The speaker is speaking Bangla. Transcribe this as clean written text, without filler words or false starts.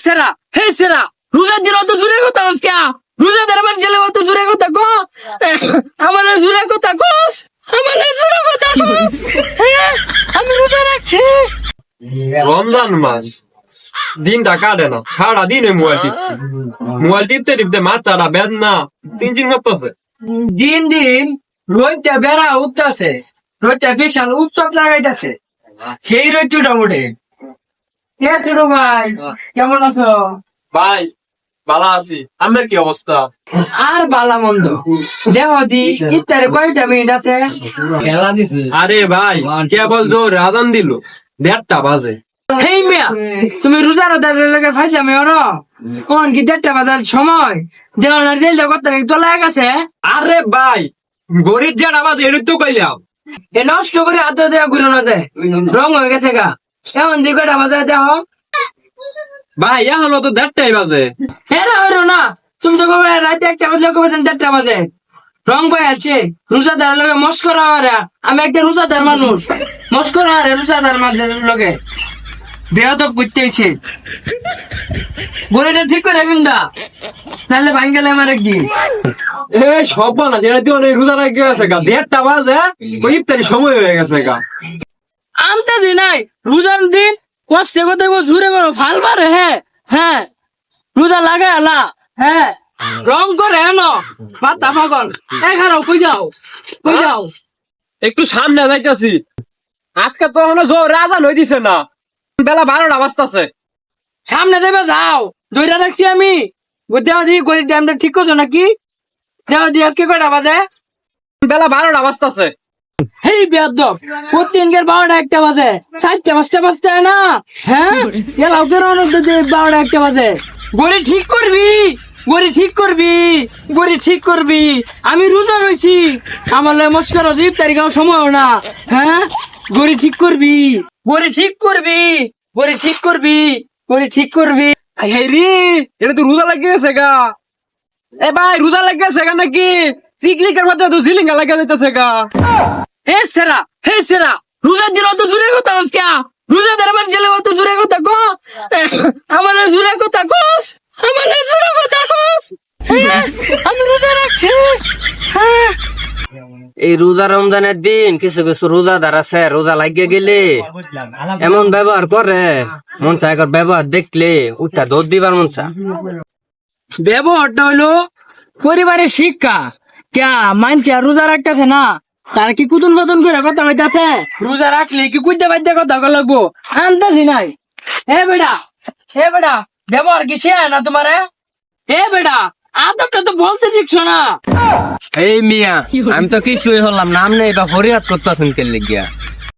সেরা রোজার দিন অত জোরে কথা কস কে? রোজাদার আমার জেলে অত জোরে কথা ক? আমার জোরে কথা কস? আমার জোরে কথা কস? আমি রোজা রাখছি। রমজান মাস দিনটা কাটে না, সারাদিন মোবাইল টিপছি। মোবাইল টিপতে টিপতে মাথাটা বেদনা চিনচিন করতেছে। দিন দিন রোদটা বেড়া উঠতেছে, রোদটা বিশাল উৎসব লাগাইতেছে। সেই রোদটা উঠে কে ছোট ভাই, কেমন আছো? ভাই ভালো আছি, আমার কি অবস্থা? আর বালা মন্দ দেহ দি ইত্যাদি কয়টা মিনিট আছে? আরে ভাই কেবল জোর আজান দিল, 1:30 বাজে। হেই মিয়া, তুমি রোজার লাগে ফাইজলামি ওর কোন কি 1:30 বাজার সময়? দেওয়ার রেলটা কত তোলা গেছে? আরে ভাই গরিব যেটা বাজে এটা তো কইলাম। এ নষ্ট করে হাত দেওয়া ঘুরানো দেয়, রং হয়ে গেছে গা। এমন দিকে বাজার দেহ ভাই এখন তো 1:30 বাজে। এরা হইলো না, তুমি তো কবে রাতে 1টা বাজলে কবেছেন 1:30 বাজে? রং বই আছে রোজাদার লগে মস্করা হরা। আমি একটা রোজাদার মানুষ, মস্করা হরে রোজাদার মানুষের লগে বেয়াদব করতে হয়েছে। বলেটা ঠিক করে বিন্দা, নাহলে ভাঙ গেলে আমার একদিন। এ সব না যেটা তুই অনেক রোজা রাখে গেছে গা, 1:30 বাজে ওই ইফতারি সময় হয়ে গেছে গা। আনতেছি নাই রোজার দিন কষ্টে কথা জুড়ে করো ফাল মারে। হ্যাঁ হ্যাঁ রোজা লাগে না, হ্যাঁ রং করে হেন পাতা পাগল। এখানে কই যাও একটু সামনে যাইতেছি, আজকে তো এখনো জোর আজান হয়ে দিছে না, বেলা 12টা বাজতাছে। সামনে দেবে যাও, দইটা রাখছি আমি। দেওয়া দি গরিব টাইমটা ঠিক করছো নাকি? দেওয়া দি আজকে কয়টা বাজে? বেলা 12টা বাজতাছে। হেই বেয়াদব, প্রতিদিনকার 12টা 1টা বাজে, 4টা 5টা বাজতে না? হ্যাঁ এলাও কেন 12টা 1টা বাজে? গড়ি ঠিক করবি, গড়ি ঠিক করবি, গড়ি ঠিক করবি। আমি রোজা রয়েছি, আমার লাগে মস্কর জিপ তারিখ সময় না। হ্যাঁ গড়ি ঠিক করবি, গড়ি ঠিক করবি, গড়ি ঠিক করবি, গড়ি ঠিক করবি। হে রে, এটা তো রোজা লাগে গেছে গা। এ ভাই রোজা লাগে গেছে গা নাকি? চিকলিকের মধ্যে তো জিলিঙ্গা লাগে যাইতেছে গা। হে সেরা রোজার দিন অত জোরে কথা কস কে? রোজাদার আমার জেলে অত জোরে কথা ক? আমার জোরে কথা কস? আমার জোরে কথা কস? আমি রোজা রাখছি। এই রোজা রমজানের দিন কিছু কিছু রোজাদার আছে, রোজা লাগিয়ে গেলে এমন ব্যবহার করে, মন চায় একবার ব্যবহার দেখলে উঠটা দৌড় দিবার মন চায়। ব্যবহারটা হইলো পরিবারের শিক্ষা। ক্যা মানছে রোজা রাখতেছে না, তার কি কুতুন ফতুন করে কথা হইতাছে? রোজা রাখলে কি কুইতে বাইতে কথা লাগবো? আনতাছি নাই। হে বেটা ব্যবহার কি সে না তোমারে? হে বেটা আদবটা তো বলতে শিখছো না। এই মিয়া, আমি তো কিছুই হলাম নাম নেই বা ফরিয়াদ করতেছেন কে লিগিয়া?